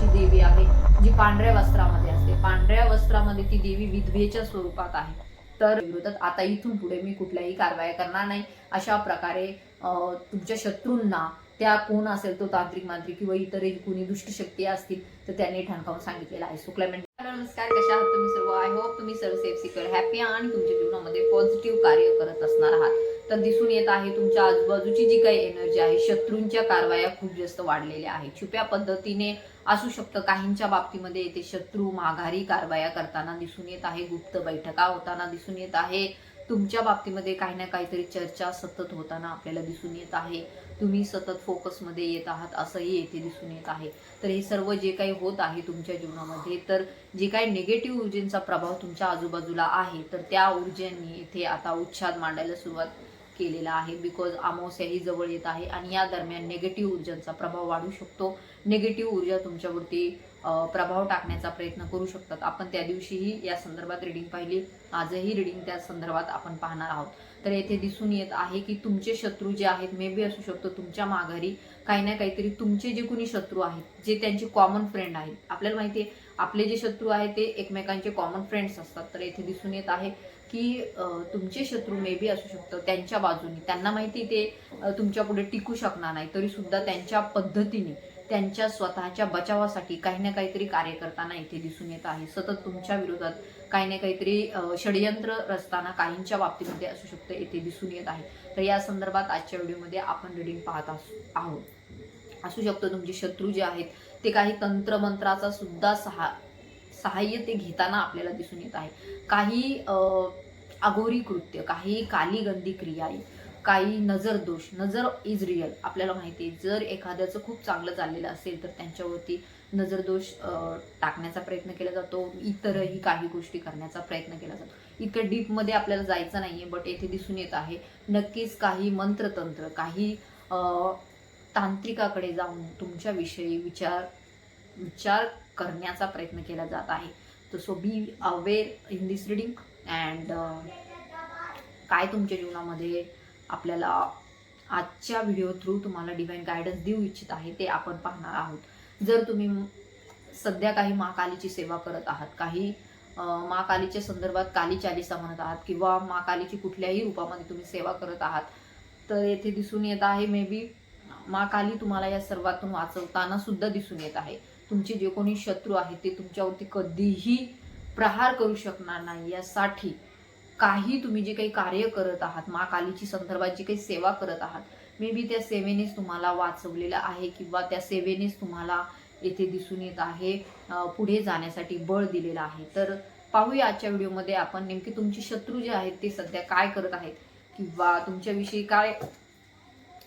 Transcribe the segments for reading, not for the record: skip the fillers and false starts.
अशी देवी आहे जी पांढऱ्या वस्त्रामध्ये असते. पांढऱ्या वस्त्रामध्ये ती देवी विधवेच्या स्वरूपात आहे. तर विरोधात आता इथून पुढे मी कुठल्याही कारवाया करणार नाही. अशा प्रकारे तुमच्या शत्रूंना, त्या कोण असेल तो तांत्रिक मांत्रिक किंवा इतरही कोणी दुष्ट शक्ती असतील तर त्यांनी ठणकावून सांगितलेलं आहे. सो क्लेमेंट नमस्कार, कशा आहात तुम्ही सर्व? आय होप तुम्ही सर्व सेफ सिक्युअर हॅपी आणि तुमच्या जीवनामध्ये पॉझिटिव्ह कार्य करत असणार आहात. तर दिसून येत आहे तुमच्या आजूबाजूची जी काही एनर्जी आहे, शत्रूंच्या कारवाया खूप जास्त वाढलेल्या आहेत. छुप्या पद्धतीने असू शकतं, काहींच्या बाबतीमध्ये येथे शत्रू माघारी कारवाया करताना दिसून येत आहे, गुप्त बैठका होताना दिसून येत आहे. तुमच्या बाबतीमध्ये काही ना काहीतरी चर्चा सतत होताना आपल्याला दिसून येत आहे. तुम्ही सतत फोकसमध्ये येत आहात असंही येथे दिसून येत आहे. तर हे सर्व जे काही होत आहे तुमच्या जीवनामध्ये, तर जे काही निगेटिव्ह ऊर्जेचा प्रभाव तुमच्या आजूबाजूला आहे, तर त्या ऊर्जेने इथे आता उच्छाद मांडायला सुरुवात केलेला आहे. बिकॉज अमावस्या ही जवळ येत आहे आणि या दरम्यान निगेटिव्ह ऊर्जांचा प्रभाव वाढू शकतो. निगेटिव्ह ऊर्जा तुमच्यावरती प्रभाव टाकण्याचा प्रयत्न करू शकतात. आपण त्या दिवशीही या संदर्भात रिडिंग पाहिली, आजही रिडिंग त्या संदर्भात आपण पाहणार आहोत. तर येथे दिसून येत आहे की तुमचे शत्रू जे आहेत, मे बी असू शकतो तुमच्या माघारी काही ना काहीतरी तुमचे जे कोणी शत्रू आहेत, जे त्यांचे कॉमन फ्रेंड आहेत. आपल्याला माहिती आहे आपले जे शत्रू आहेत ते एकमेकांचे कॉमन फ्रेंड्स असतात. तर येथे दिसून येत आहे की तुमचे शत्रू मे बी असू शकतं त्यांच्या बाजूने, त्यांना माहिती ते तुमच्या पुढे टिकू शकणार नाही, तरी सुद्धा त्यांच्या पद्धतीने त्यांच्या स्वतःच्या बचावासाठी काही ना काहीतरी कार्य करताना इथे दिसून येत आहे. सतत तुमच्या विरोधात काही ना काहीतरी षडयंत्र रचताना काहींच्या बाबतीमध्ये असू शकतं येथे दिसून येत आहे. तर या संदर्भात आजच्या व्हिडिओमध्ये आपण रिडिंग पाहत आहोत. असू शकतो तुमचे शत्रू जे आहेत ते काही तंत्रमंत्राचा सुद्धा सहाय्य ते घेताना आपल्याला दिसून येत आहे. काही अघोरी कृत्य, काही कालीगंधी क्रिया, काही नजर दोष. नजर इज रिअल. आपल्याला माहिती आहे जर एखाद्याचं खूप चांगलं चाललेलं असेल तर त्यांच्यावरती नजर दोष टाकण्याचा प्रयत्न केला जातो. इतरही काही गोष्टी करण्याचा प्रयत्न केला जातो. इतकं डीपमध्ये आपल्याला जायचं नाहीये, बट येथे दिसून येत आहे नक्कीच काही मंत्रतंत्र, काही तांत्रिकाकडे जाऊन तुमच्याविषयी विचार करण्याचा प्रयत्न केला जात आहे. तर so be aware in this reading and काय तुमच्या जीवनामध्ये आपल्याला आजच्या व्हिडिओ थ्रू तुम्हाला डिवाइन गायडन्स देऊ इच्छित आहे ते आपण पाहणार आहोत. जर तुम्ही सध्या काही महाकालीची सेवा करत आहात, काही महाकालीच्या संदर्भात काली चालीसा म्हणत आहात किंवा महाकालीची कुठल्याही रूपामध्ये तुम्ही सेवा करत आहात, तर येथे दिसून येत आहे मे बी महाकाली तुम्हाला या सर्वातून वाचवताना सुद्धा दिसून येत आहे. तुमचे जे कोणी शत्रू आहेत ते तुमच्यावरती कधीही प्रहार करू शकणार नाही. यासाठी काही तुम्ही जे काही कार्य करत आहात, महाकालीची संदर्भात जी काही सेवा करत आहात, मे बी त्या सेवेनेच तुम्हाला वाचवलेलं आहे किंवा त्या सेवेनेच तुम्हाला येथे दिसून येत आहे पुढे जाण्यासाठी बळ दिलेलं आहे. तर पाहूया आजच्या व्हिडिओमध्ये आपण नेमके तुमचे शत्रू जे आहेत ते सध्या काय करत आहेत किंवा तुमच्याविषयी काय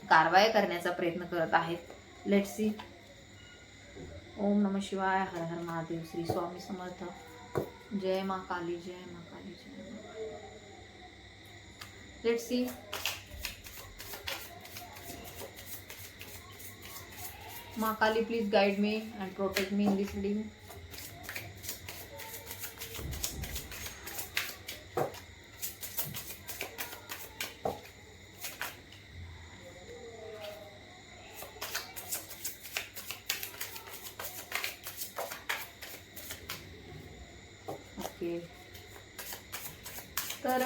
कारवाया करण्याचा प्रयत्न करत आहेत. Let's see. ओम नमः शिवाय, हर हर महादेव, श्री स्वामी समर्थ, जय मां काली, जय मां काली, जय मां काली. Let's see. मां Kali, please guide me and protect me in this reading. Okay. तर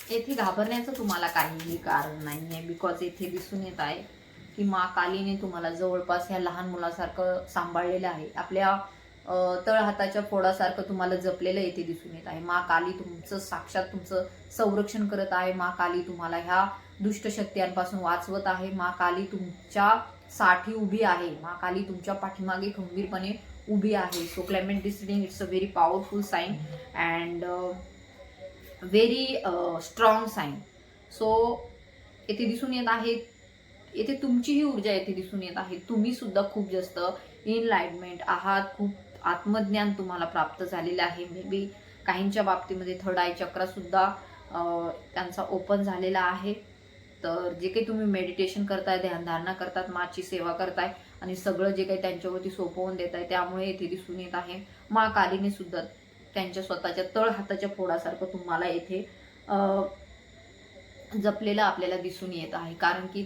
येथे घाबरण्याचं तुम्हाला काहीही कारण नाही आहे. बिकॉज येथे दिसून येत आहे की मां कालीने तुम्हाला जवळपास ह्या लहान मुलासारखं सांभाळलेलं आहे. आपल्या तळहाताच्या फोडासारखं तुम्हाला जपलेलं येथे दिसून येत आहे. मां काली तुमचं साक्षात तुमचं संरक्षण करत आहे. मां काली तुम्हाला ह्या दुष्ट शक्त्यांपासून वाचवत आहे. मां काली तुमच्या साठी उभी आहे. मां काली तुमच्या पाठीमागे खंबीरपणे उभी आहे. So clement this reading it's a very powerful sign and very strong sign. So येथे दिसून येत आहे, येथे तुमचीही ऊर्जा येथे दिसून येत आहे. तुम्ही सुद्धा खूप जास्त इनलाइटमेंट आहात. खूप आत्मज्ञान तुम्हाला प्राप्त झालेलं आहे. मे बी काहींच्या बाबतीमध्ये थर्ड आय चक्र सुद्धा त्यांचा ओपन झालेला आहे. तर जे काही तुम्ही मेडिटेशन करताय, ध्यानधारणा करतात, माची सेवा करताय आणि सगळं जे काही त्यांच्यावरती सोपवून देत आहे, त्यामुळे येथे दिसून येत आहे मां कालीने सुद्धा त्यांच्या स्वतःच्या तळ हाताच्या फोडासारखं तुम्हाला येथे जपलेलं आपल्याला दिसून येत आहे. कारण की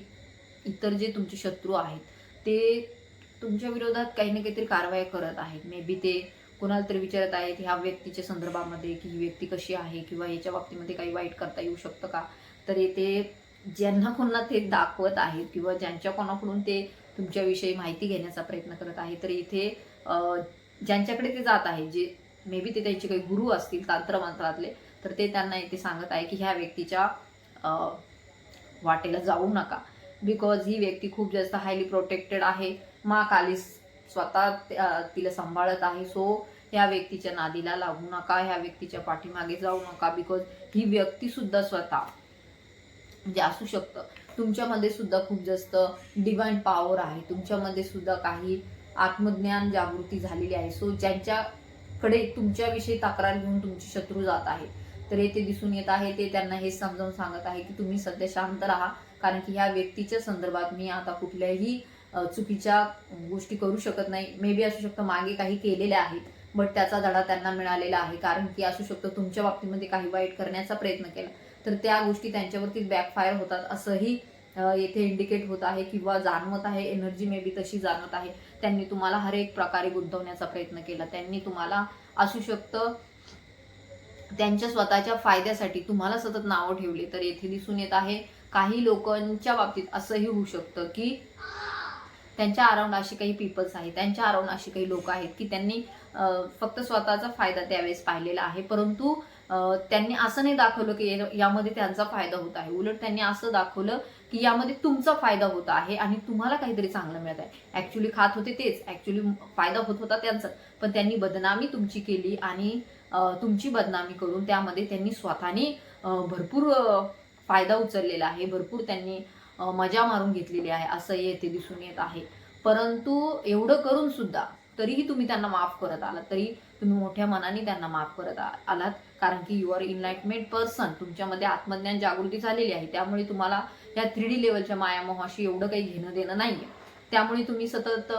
इतर जे तुमचे शत्रू आहेत ते तुमच्या विरोधात काही ना काहीतरी कारवाई करत आहेत. मे बी ते कोणाला तरी विचारत आहेत ह्या व्यक्तीच्या संदर्भामध्ये की ही व्यक्ती कशी आहे किंवा याच्या बाबतीमध्ये काही वाईट करता येऊ शकतं का. तर येथे ज्यांना कोणाला ते दाखवत आहेत किंवा ज्यांच्या कोणाकडून ते तुमच्याविषयी माहिती घेण्याचा प्रयत्न करत आहे, तर इथे ज्यांच्याकडे ते जात आहे, जे मे बी ते त्यांचे काही गुरु असतील तंत्रमंत्रातले, तर ते त्यांना इथे सांगत आहे की ह्या व्यक्तीच्या वाटेला जाऊ नका. बिकॉज ही व्यक्ती खूप जास्त हायली प्रोटेक्टेड आहे. माँ काली स्वतः तिला सांभाळत आहे. सो ह्या व्यक्तीच्या नादीला लागू नका, ह्या व्यक्तीच्या पाठीमागे जाऊ नका. बिकॉज ही व्यक्ती सुद्धा स्वतः म्हणजे असू शकतं तुमच्यामध्ये सुद्धा खूप जास्त डिवाइन पॉवर आहे, तुमच्यामध्ये सुद्धा काही आत्मज्ञान जागृती झालेली आहे. सो ज्यांच्याकडे तुमच्याविषयी तक्रार घेऊन तुमचे शत्रू जात आहे, तर येथे दिसून येत आहे ते त्यांना हे समजावून सांगत आहे की तुम्ही सध्या शांत राहा, कारण की ह्या व्यक्तीच्या संदर्भात मी आता कुठल्याही चुकीच्या गोष्टी करू शकत नाही. मे बी असू शकतं मागे काही केलेल्या आहेत, बट त्याचा धडा त्यांना मिळालेला आहे. कारण की असू शकतं तुमच्या बाबतीमध्ये काही वाईट करण्याचा प्रयत्न केला, तर त्या गोष्टी त्यांच्यावरती बॅकफायर होतात असंही येथे इंडिकेट होत आहे किंवा जाणवत आहे. एनर्जी मे बी तशी जाणवत आहे. त्यांनी तुम्हाला हर एक प्रकारे गुंतवण्याचा प्रयत्न केला. त्यांनी तुम्हाला असू शकतं त्यांच्या स्वतःच्या फायद्यासाठी तुम्हाला सतत नावं ठेवली. तर येथे दिसून येत आहे काही लोकांच्या बाबतीत असंही होऊ शकतं की त्यांच्या अराउंड अशी काही पीपल्स आहेत, त्यांच्या अराउंड अशी काही लोक आहेत की त्यांनी फक्त स्वतःचा फायदा त्यावेळेस पाहिलेला आहे. परंतु त्यांनी असं नाही दाखवलं की यामध्ये त्यांचा फायदा होत आहे. उलट त्यांनी असं दाखवलं की यामध्ये तुमचा फायदा होत आहे आणि तुम्हाला काहीतरी चांगलं मिळत आहे. ऍक्च्युली खात होते तेच, ऍक्च्युली फायदा होत होता त्यांचा, पण त्यांनी बदनामी तुमची केली आणि तुमची बदनामी करून त्यामध्ये त्यांनी स्वतःने भरपूर फायदा उचललेला आहे, भरपूर त्यांनी मजा मारून घेतलेली आहे असं येथे दिसून येत आहे. परंतु एवढं करून सुद्धा तरीही तुम्ही त्यांना माफ करत आलात, तरी तुम्ही मोठ्या मनाने त्यांना माफ करत आलात. कारण की यू आर इनलाइटमेंट पर्सन, तुमच्यामध्ये आत्मज्ञान जागृती झालेली आहे. त्यामुळे तुम्हाला या 3D लेवलच्या मायामोहाशी एवढं काही घेणं देणं नाहीये. त्यामुळे तुम्ही सतत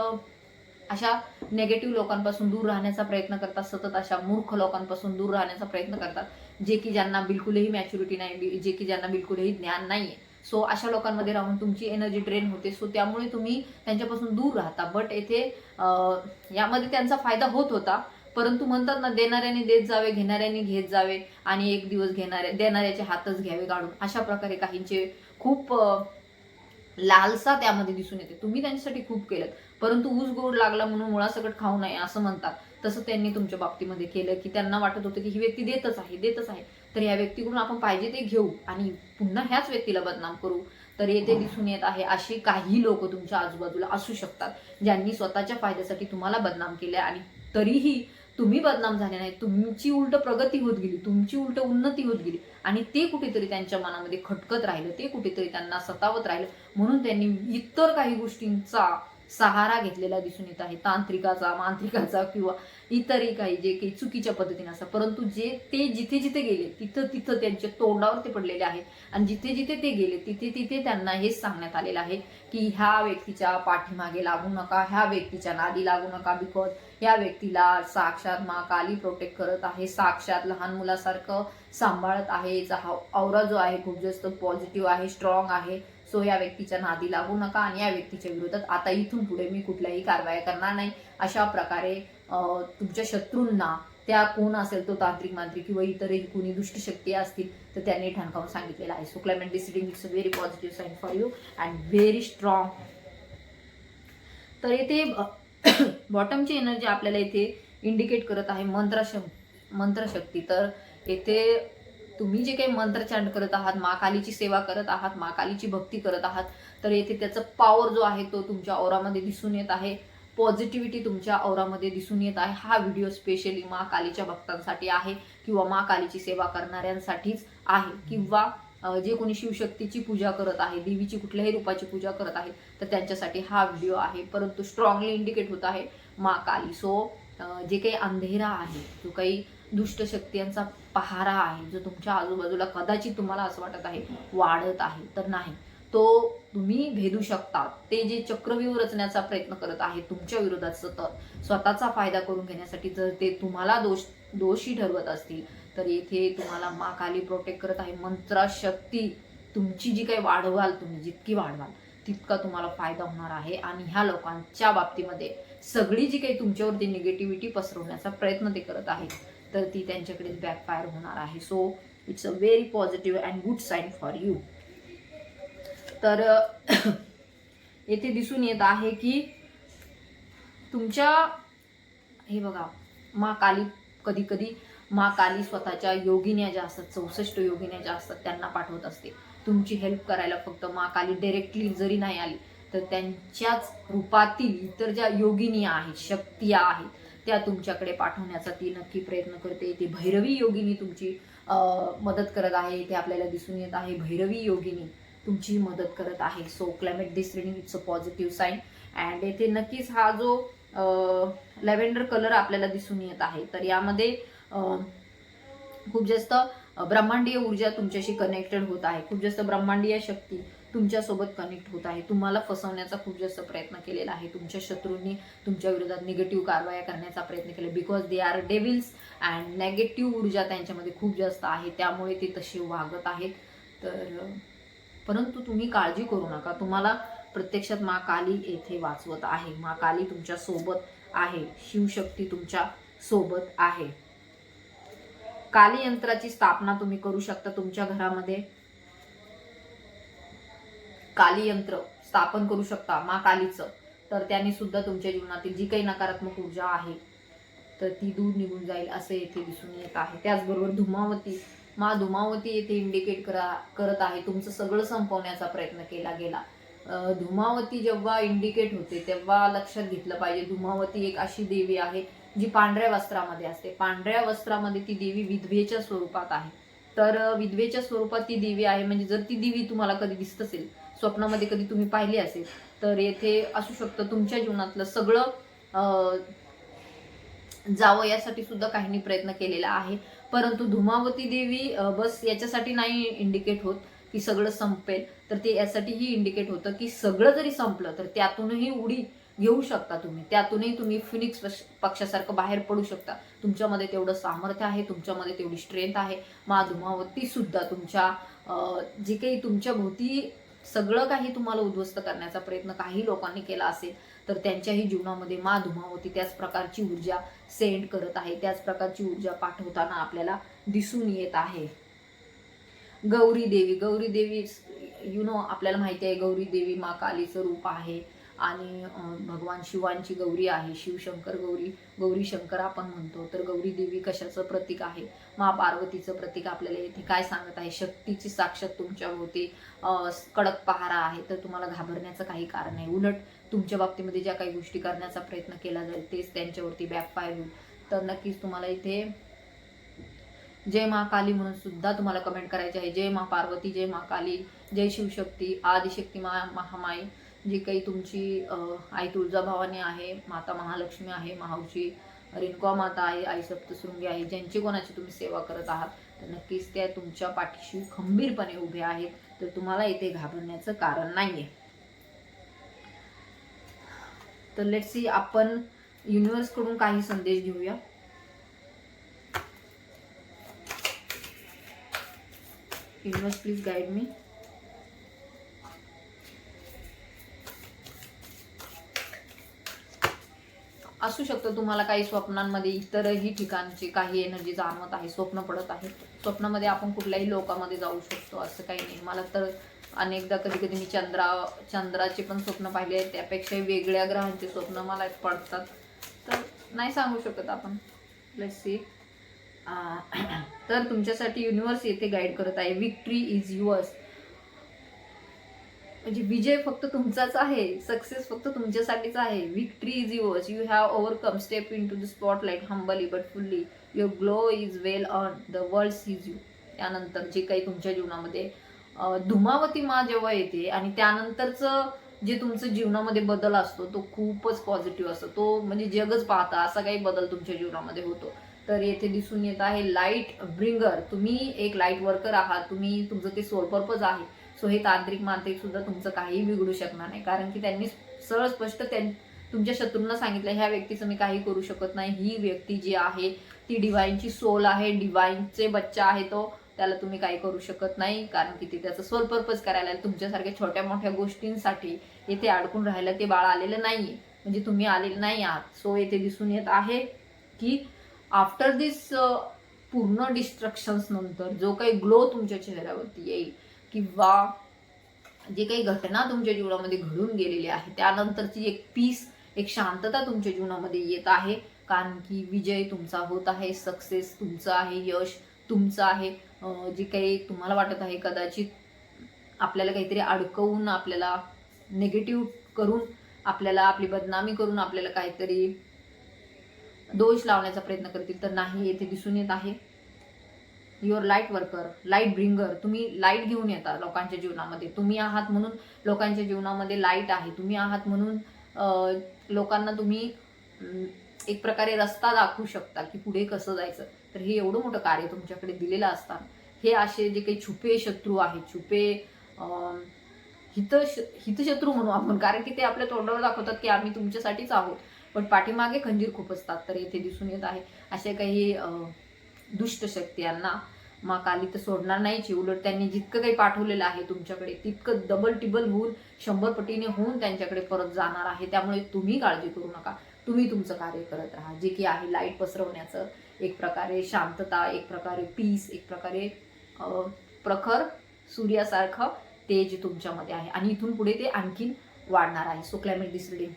अशा नेगेटिव्ह लोकांपासून दूर राहण्याचा प्रयत्न करतात, सतत अशा मूर्ख लोकांपासून दूर राहण्याचा प्रयत्न करतात, जे की ज्यांना बिलकुलही मॅच्युरिटी नाही, जे की ज्यांना बिलकुलही ज्ञान नाहीये. सो अशा लोकांमध्ये राहून तुमची एनर्जी ड्रेन होते. सो त्यामुळे तुम्ही त्यांच्यापासून दूर राहता. बट येथे यामध्ये त्यांचा फायदा होत होता, परंतु म्हणतात ना, देणाऱ्याने देत जावे, घेणाऱ्याने घेत जावे आणि एक दिवस देणाऱ्याचे हातच घ्यावे काढून, अशा प्रकारे काहींचे खूप लालसा त्यामध्ये दिसून येते. तुम्ही त्यांच्यासाठी खूप केलं, परंतु ऊस गोड लागला म्हणून मुळासकट खाऊ नये असं म्हणतात. तसं त्यांनी तुमच्या बाबतीमध्ये केलं की त्यांना वाटत होतं की ही व्यक्ती देतच आहे, तर या व्यक्तीकडून आपण पाहिजे ते घेऊ आणि पुन्हा ह्याच व्यक्तीला बदनाम करू. तर येथे दिसून येत आहे अशी काही लोक तुमच्या आजूबाजूला असू शकतात, ज्यांनी स्वतःच्या फायद्यासाठी तुम्हाला बदनाम केले आणि तरीही तुम्ही बदनाम झाले नाही, तुमची उलट प्रगती होत गेली, तुमची उलट उन्नती होत गेली आणि ते कुठेतरी त्यांच्या मनामध्ये खटकत राहिलं, ते कुठेतरी त्यांना सतावत राहिलं. म्हणून त्यांनी इतर काही गोष्टींचा सहारा घेतलेला दिसून येत आहे, तांत्रिकाचा, मांत्रिकाचा किंवा इतरही काही जे काही चुकीच्या पद्धतीने असतात. परंतु ते जिथे जिथे गेले तिथं त्यांच्या तोंडावर ते पडलेले आहेत आणि जिथे जिथे ते गेले तिथे त्यांना हेच सांगण्यात आलेलं आहे की ह्या व्यक्तीच्या पाठीमागे लागू नका, ह्या व्यक्तीच्या नादी लागू नका. बिकॉज या व्यक्तीला साक्षात माँ काली प्रोटेक्ट करत आहे, साक्षात लहान मुलासारखं सांभाळत आहे. याचा औरा जो आहे खूप जास्त पॉझिटिव्ह आहे, स्ट्रॉंग आहे. सो या व्यक्तीच्या नादी लागू नका आणि या व्यक्तीच्या विरोधात आता इथून पुढे मी कुठल्याही कारवाया करणार नाही. अशा प्रकारे तुमच्या शत्रूंना, त्या कोण असेल तो तांत्रिक मांत्रिक किंवा इतरही कोणी दुष्ट शक्ती असतील, तर त्यांनी ठणकावून सांगितलेलं आहे. So climate deciding it's a very positive sign for you and very strong. तर येथे बॉटमची एनर्जी आपल्याला इथे इंडिकेट करत आहे मंत्रशक्ती. तर येथे तुम्ही जे काही मंत्र चॅन्ट करत आहात, माँ कालीची सेवा करत आहात, माँ कालीची भक्ती करत आहात, तर येथे त्याचा पॉवर जो आहे तो तुमच्या औरामध्ये दिसून येत आहे. पॉझिटिव्हिटी तुमच्या औरामध्ये दिसून येत आहे. हा व्हिडिओ स्पेशली माँ कालीच्या भक्तांसाठी आहे किंवा माँ कालीची सेवा करणाऱ्यांसाठीच आहे, किंवा जे कोणी शिवशक्तीची पूजा करत आहे, देवीची कुठल्याही रूपाची पूजा करत आहे, तर त्यांच्यासाठी हा व्हिडिओ आहे. परंतु स्ट्रॉंगली इंडिकेट होत आहे माँ काली. सो जे काही अंधेरा आहे, जो काही दुष्ट शक्तींचा पहारा आहे, जो तुमच्या आजूबाजूला कदाचित तुम्हाला असं वाटत आहे वाढत आहे, तर नाही, तो तुम्ही भेदू शकता. ते जे चक्रव्यूह रचण्याचा प्रयत्न करत आहे तुमच्या विरोधात सतत स्वतःचा फायदा करून घेण्यासाठी, जर ते तुम्हाला दोषी ठरवत असतील, तर येथे तुम्हाला माँ काली प्रोटेक्ट करत आहे. मंत्रशक्ती तुमची जी काही वाढवाल, तुम्ही जितकी वाढवाल तितका तुम्हाला फायदा होणार आहे. आणि ह्या लोकांच्या बाबतीमध्ये सगळी जी काही तुमच्यावरती निगेटिव्हिटी पसरवण्याचा प्रयत्न ते करत आहेत, तर ती त्यांच्याकडेच बॅकफायर होणार आहे. So it's a very positive and good sign for you. तर येथे दिसून येत आहे की तुमच्या, हे बघा, माँ काली, कधी कधी माँ काली स्वतःच्या योगिन्या ज्या असतात, 64 योगिन्या ज्या असतात त्यांना पाठवत असते तुमची हेल्प करायला. फक्त माँ काली डायरेक्टली जरी नाही आली तर त्यांच्याच रूपातील इतर ज्या योगिनी आहेत, शक्ती आहेत, त्या तुमच्याकडे पाठवण्याचा ती नक्की प्रयत्न करते. ती भैरवी योगिनी तुमची मदत करत आहे. इथे आपल्याला दिसून येत आहे भैरवी योगिनी तुमची मदत करत आहे. So climate this reading it's a positive sign. And येथे नक्कीच हा जो लॅव्हेंडर कलर आपल्याला दिसून येत आहे, तर यामध्ये खूप जास्त ब्रह्मांडीय ऊर्जा तुमच्याशी कनेक्टेड होत आहे. खूप जास्त ब्रह्मांडीय शक्ती तुमच्यासोबत कनेक्ट होत आहे. तुम्हाला फसवण्याचा खूप जास्त प्रयत्न केलेला आहे. तुमच्या शत्रूंनी तुमच्या विरोधात निगेटिव्ह कारवाया करण्याचा प्रयत्न केला, because they are devil's and negative ऊर्जा त्यांच्यामध्ये खूप जास्त आहे, त्यामुळे ते तसे वागत आहेत. तर परंतु तुम्ही काळजी करू नका, तुम्हाला प्रत्यक्षात माँ काली येथे वाचवत आहे. माँ काली तुमच्या सोबत आहे, शिवशक्ती तुमच्या सोबत आहे. काली यंत्राची स्थापना तुम्ही करू शकता तुमच्या घरामध्ये. काली यंत्र स्थापन करू शकता माँ कालीचं, तर त्याने सुद्धा तुमच्या जीवनातील जी काही नकारात्मक ऊर्जा आहे तर ती दूर निघून जाईल असं येथे दिसून येत आहे. त्याचबरोबर धुमावती, माँ धुमावती येथे इंडिकेट करत आहे तुमचं सगळं संपवण्याचा प्रयत्न केला गेला. धुमावती जेव्हा इंडिकेट होते तेव्हा लक्षात घेतलं पाहिजे, धुमावती एक अशी देवी आहे जी पांढऱ्या वस्त्रामध्ये असते. पांढऱ्या वस्त्रामध्ये ती देवी विधवेच्या स्वरूपात आहे. तर विधवेच्या स्वरूपात ती देवी आहे, म्हणजे जर ती देवी तुम्हाला कधी दिसत असेल, स्वप्नामध्ये कधी तुम्ही पाहिली असेल, तर येथे असू शकतं तुमच्या जीवनातलं सगळं जावं यासाठी सुद्धा काहींनी प्रयत्न केलेला आहे. परंतु धुमावती देवी बस याच्यासाठी नाही इंडिकेट होत की सगळं संपेल, तर ते यासाठीही इंडिकेट होतं की सगळं जरी संपलं तर त्यातूनही उडी घेऊ शकता तुम्ही, त्यातूनही तुम्ही फिनिक्स पक्षासारखं बाहेर पडू शकता. तुमच्यामध्ये तेवढं सामर्थ्य आहे, तुमच्यामध्ये तेवढी स्ट्रेंथ आहे. माँ धुमावती सुद्धा तुमच्या जे काही तुमच्या भोवती सगळं काही तुम्हाला उद्ध्वस्त करण्याचा प्रयत्न काही लोकांनी केला असेल, तर त्यांच्याही जीवनामध्ये माँ धुमावती त्याच प्रकारची ऊर्जा सेंड करत आहे, त्याच प्रकारची ऊर्जा पाठवताना आपल्याला दिसून येत आहे. गौरी देवी, गौरी देवी आपल्याला माहिती आहे गौरी देवी माँ कालीचं रूप आहे आणि भगवान शिवांची गौरी आहे, शिवशंकर गौरी, गौरी शंकर आपण म्हणतो. तर गौरी देवी कशाचं प्रतीक आहे? माँ पार्वतीचं प्रतीक. आपल्याला इथे काय सांगत आहे? शक्तीची साक्षात तुमच्या भोवती कडक पहारा आहे, तर तुम्हाला घाबरण्याचं काही कारण नाही. उलट तुमच्या बाबतीमध्ये ज्या काही गोष्टी करण्याचा प्रयत्न केला जाईल तेच त्यांच्यावरती बॅकफायर होईल. तर नक्कीच तुम्हाला इथे जय माँ काली म्हणून सुद्धा तुम्हाला कमेंट करायचे आहे. जय माँ पार्वती, जय माँ काली, जय शिवशक्ती, आदिशक्ती महामाई, जी काही तुमची आई तुळजाभवानी आहे, माता महालक्ष्मी आहे, माऊची रेणुका माता आहे, आई सप्तशृंगी आहे, ज्यांची कोणाची तुम्ही सेवा करत आहात, तर नक्कीच त्या तुमच्या पाठीशी खंबीरपणे उभे आहेत. तर तुम्हाला इथे घाबरण्याचं कारण नाहीये. तर लेट्स सी, आपण युनिव्हर्स कडून काही संदेश घेऊया. युनिव्हर्स प्लीज गाईड मी. असू शकतं तुम्हाला काही स्वप्नांमध्ये इतरही ठिकाणची काही एनर्जी जाणवत आहे, स्वप्न पडत आहे. स्वप्नामध्ये आपण कुठल्याही लोकांमध्ये जाऊ शकतो असं काही नाही. मला तर अनेकदा कधी कधी मी चंद्राचे पण स्वप्न पाहिले आहेत, त्यापेक्षा वेगळ्या ग्रहांचे स्वप्न मला पडतात. तर नाही सांगू शकत आपण. Let's see. तर तुमच्यासाठी युनिव्हर्स येथे गाईड करत आहे, विक्ट्री इज युअर्स. म्हणजे विजय फक्त तुमचाच आहे, सक्सेस फक्त तुमच्यासाठीच आहे. Victory is yours, you have overcome, step in to the spotlight humbly but fully, your glow is well earn, the world sees you. त्यानंतर जे काही तुमच्या जीवनामध्ये धुमावती माँ जेव्हा येते आणि त्यानंतरचं जे तुमचं जीवनामध्ये बदल असतो तो खूपच पॉझिटिव्ह असतो. तो म्हणजे जगच पाहता असा काही बदल तुमच्या जीवनामध्ये होतो. तर येथे दिसून येत आहे लाईट ब्रिंगर. तुम्ही एक लाईट वर्कर आहात, तुम्ही तुमचं ते सोल पर्पज आहे. सो हे तांत्रिक मांत्रिक सुद्धा तुमचं काही बिघडू शकणार नाही, कारण की त्यांनी सरळ स्पष्ट तुमच्या शत्रूंना सांगितलं ह्या व्यक्तीचं मी काही करू शकत नाही. ही व्यक्ती जी आहे ती डिवाइनची सोल आहे, डिवाइनचे बच्चा आहे तो, त्याला तुम्ही काही करू शकत नाही, कारण की ते त्याचं सोल पर्पज करायला तुमच्यासारख्या छोट्या मोठ्या गोष्टींसाठी इथे अडकून राहायला ते बाळ आलेलं नाहीये, म्हणजे तुम्ही आलेले नाही आहात. सो येथे दिसून येत आहे की आफ्टर दिस पूर्ण डिस्ट्रक्शन्स नंतर जो काही ग्लो तुमच्या चेहऱ्यावरती येईल किंवा जे काही घटना तुमच्या जीवनामध्ये घडून गेलेली आहे त्यानंतरची एक पीस, एक शांतता तुमच्या जीवनामध्ये येत आहे, कारण की विजय तुमचा होत आहे, सक्सेस तुमचं आहे, यश तुमचं आहे. जे काही तुम्हाला वाटत आहे कदाचित आपल्याला काहीतरी अडकवून, आपल्याला निगेटिव्ह करून, आपल्याला आपली बदनामी करून, आपल्याला काहीतरी दोष लावण्याचा प्रयत्न करतील, तर नाही, येथे दिसून येत आहे your light worker, light bringer. तुम्ही लाईट घेऊन येता लोकांच्या जीवनामध्ये. तुम्ही आहात म्हणून लोकांच्या जीवनामध्ये लाईट आहे. तुम्ही आहात म्हणून लोकांना तुम्ही एक प्रकारे रस्ता दाखवू शकता की पुढे कसं जायचं. तर हे एवढं मोठं कार्य तुमच्याकडे दिलेलं असताना हे असे जे काही छुपे शत्रू आहेत, छुपे हितशत्रू म्हणू आपण, कारण की ते आपल्या तोंडावर दाखवतात की आम्ही तुमच्यासाठीच आहोत, पण पाठीमागे खंजीर खूप असतात. तर येथे दिसून येत आहे अशा काही दुष्ट शक्तींना माँ काली तर सोडणार नाहीच. उलट त्यांनी जितकं काही पाठवलेलं आहे तुमच्याकडे तितकं डबल टिबल होऊन 100 पटीने होऊन त्यांच्याकडे परत जाणार आहे. त्यामुळे तुम्ही काळजी करू नका, तुम्ही तुमचं कार्य करत राहा, जे की आहे लाईट पसरवण्याचं, एक प्रकारे शांतता, एक प्रकारे पीस, एक प्रकारे प्रखर सूर्यासारखं तेज तुमच्यामध्ये आहे आणि इथून पुढे ते आणखीन वाढणार आहे. So climate this reading.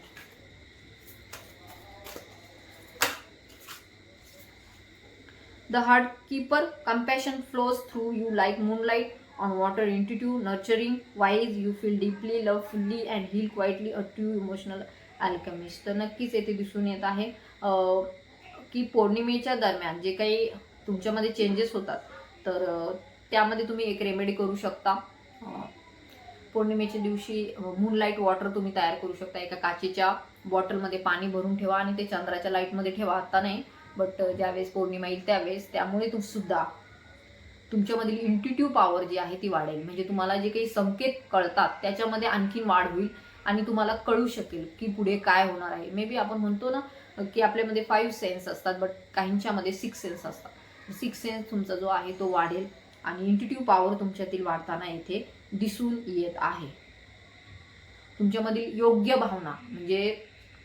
The heart keeper, compassion flows through you like moonlight on water, intuitive, nurturing, wise. You feel deeply, love fully and heal quietly. A true emotional alchemist. तर नक्कीच येथे दिसून येत आहे की पौर्णिमेच्या दरम्यान जे काही तुमच्यामध्ये चेंजेस होतात, तर त्यामध्ये तुम्ही एक रेमेडी करू शकता. पौर्णिमेच्या दिवशी मूनलाईट वॉटर तुम्ही तयार करू शकता. एका काचेच्या बॉटलमध्ये पाणी भरून ठेवा आणि ते चंद्राच्या लाईटमध्ये ठेवा. आता नाही, बट ज्यावेळेस पौर्णिमा येईल त्यावेळेस. त्यामुळे सुद्धा तुमच्यामधील इंट्युटिव्ह पॉवर जी आहे ती वाढेल. म्हणजे तुम्हाला जे काही संकेत कळतात त्याच्यामध्ये आणखीन वाढ होईल आणि तुम्हाला कळू शकेल की पुढे काय होणार आहे. मे बी आपण म्हणतो ना की आपल्यामध्ये 5 सेन्स असतात, बट काहींच्यामध्ये 6 सेन्स असतात. 6 सेन्स तुमचा जो आहे तो वाढेल आणि इंट्युटिव्ह पॉवर तुमच्यातील वाढताना इथे दिसून येत आहे. तुमच्यामधील योग्य भावना म्हणजे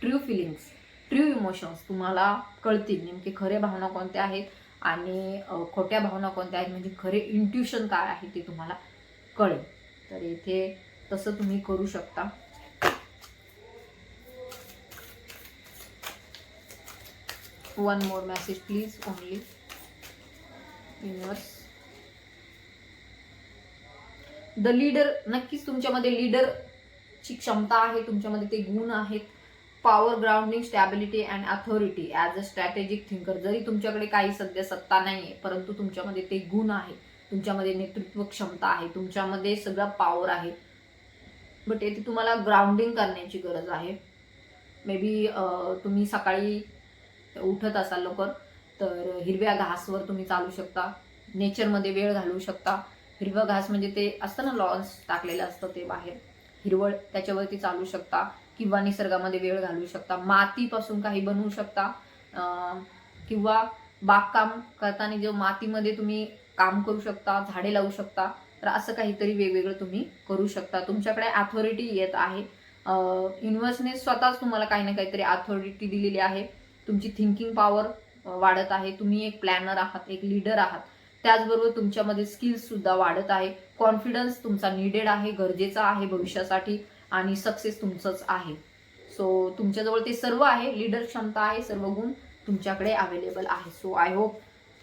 ट्रू फिलिंग्स, ट्रू इमोशन्स तुम्हाला कळतील. नेमके खरे भावना कोणत्या आहेत आणि खोट्या भावना कोणत्या आहेत, म्हणजे खरे इंट्युशन काय आहे ते तुम्हाला कळेल. तर इथे तसं तुम्ही करू शकता. One more message please only universe. The leader, नक्कीच तुमच्यामध्ये लीडरची क्षमता आहे, तुमच्यामध्ये ते गुण आहेत. Power, grounding, stability and authority as a strategic thinker. जरी तुमच्याकडे काही सध्या सत्ता नाहीये, परंतु तुमच्यामध्ये ते गुण आहे, तुमच्यामध्ये नेतृत्व क्षमता आहे, तुमच्यामध्ये सगळं पॉवर आहे. बट येथे तुम्हाला ग्राउंडिंग करण्याची गरज आहे. मे बी तुम्ही सकाळी उठत असाल लवकर, तर हिरव्या घासवर तुम्ही चालू शकता, नेचरमध्ये वेळ घालवू शकता. हिरवं घास म्हणजे ते असतं ना, लॉन्स टाकलेलं असतं ते बाहेर हिरवळ, त्याच्यावरती चालू शकता किंवा निसर्गामध्ये वेळ घालवू शकता. मातीपासून काही बनवू शकता किंवा बागकाम करताना जो मातीमध्ये तुम्ही काम करू शकता, झाडे लावू शकता. तर असं काहीतरी वेगवेगळं तुम्ही करू शकता. तुमच्याकडे अथॉरिटी येत आहे. युनिव्हर्सने स्वतःच तुम्हाला काही ना काहीतरी अथॉरिटी दिलेली आहे. तुमची थिंकिंग पॉवर वाढत आहे. तुम्ही एक प्लॅनर आहात, एक लीडर आहात. त्याचबरोबर तुमच्यामध्ये स्किल्स सुद्धा वाढत आहे. कॉन्फिडन्स तुमचा नीडेड आहे, गरजेचा आहे भविष्यासाठी आणि सक्सेस तुमचंच आहे. सो तुमच्याजवळ ते सर्व आहे, लीडर क्षमता आहे, सर्व गुण तुमच्याकडे अवेलेबल आहे. सो आय होप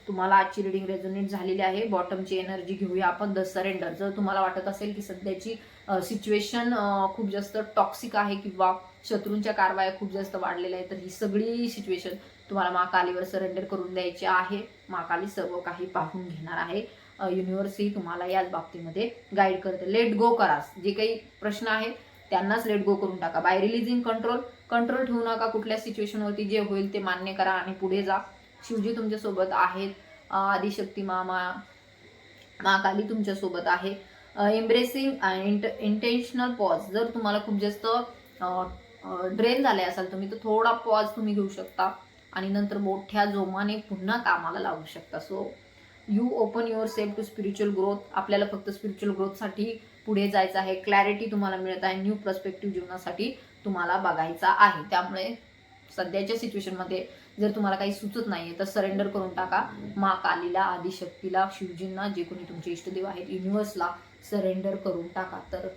तुम्हाला आजची रिडिंग रेझोनेट झालेली आहे. बॉटमची एनर्जी घेऊया आपण, द सरेंडर. जर तुम्हाला वाटत असेल की सध्याची सिच्युएशन खूप जास्त टॉक्सिक आहे किंवा शत्रूंच्या कारवाया खूप जास्त वाढलेल्या आहेत, तर ही सगळी सिच्युएशन तुम्हाला माँ कालीवर सरेंडर करून द्यायची आहे. माँ काली सर्व काही पाहून घेणार आहे. युनिव्हर्सही तुम्हाला याच बाबतीमध्ये गाईड करते. लेट गो करा. जे काही प्रश्न आहेत त्यांनाच लेट गो करून टाका. बाय रिलीजिंग कंट्रोल, कंट्रोल ठेवू नका कुठल्या सिच्युएशनवरती. जे होईल ते मान्य करा आणि पुढे जा. शिवजी तुमच्यासोबत आहेत. आदिशक्ती माँ काली तुमच्यासोबत आहे. Embracing intentional pause. जर तुम्हाला खूप जास्त ड्रेन झाले असाल तुम्ही, तर थोडा पॉज तुम्ही घेऊ शकता आणि नंतर मोठ्या जोमाने पुन्हा कामाला लागू शकता. So you open yourself to spiritual growth. आपल्याला फक्त स्पिरिच्युअल ग्रोथसाठी पुढे जायचं आहे. क्लॅरिटी तुम्हाला मिळत आहे. न्यू पर्स्पेक्टिव्ह जीवनासाठी तुम्हाला बघायचा आहे. त्यामुळे सध्याच्या सिच्युएशनमध्ये जर तुम्हाला काही सुचत नाहीये तर सरेंडर करून टाका. मा कालीला, आदिशक्तीला, शिवजींना, जे कोणी तुमचे इष्टदेव आहेत, युनिव्हर्सला सरेंडर करून टाका. तर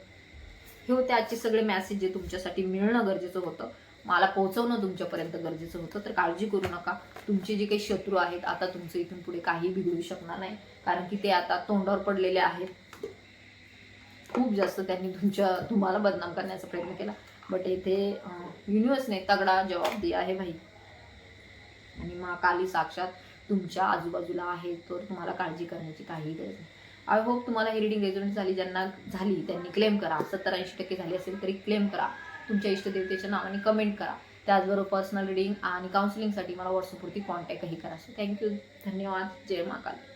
हे होते आजचे सगळे मेसेज जे तुमच्यासाठी मिळणं गरजेचं होतं, मला पोहोचवणं तुमच्यापर्यंत गरजेचं होतं. तर काळजी करू नका. तुमचे जे काही शत्रू आहेत, आता तुमचं इथून पुढे काही बिघडू शकणार नाही, कारण की ते आता तोंडावर पडलेले आहेत. खूप जास्त त्यांनी तुम्हाला बदनाम करण्याचा प्रयत्न केला, बट इथे युनिव्हर्सने तगडा जवाब दिला आहे भाई. आणि मा काली साक्षात तुमच्या आजूबाजूला आहे, तर तुम्हाला काळजी करण्याची काही गरज नाही. आय होप तुम्हाला ही रिडिंग रेझोनेट झाली. ज्यांना झाली त्यांनी क्लेम करा. 70-80% झाली असेल तरी क्लेम करा. तुमच्या इष्टदेवतेच्या नावाने कमेंट करा. त्याचबरोबर पर्सनल रिडिंग आणि काउन्सिलिंगसाठी मला व्हॉट्सअपवरती कॉन्टॅक्टही करा. सो थँक्यू, धन्यवाद. जय मा काली.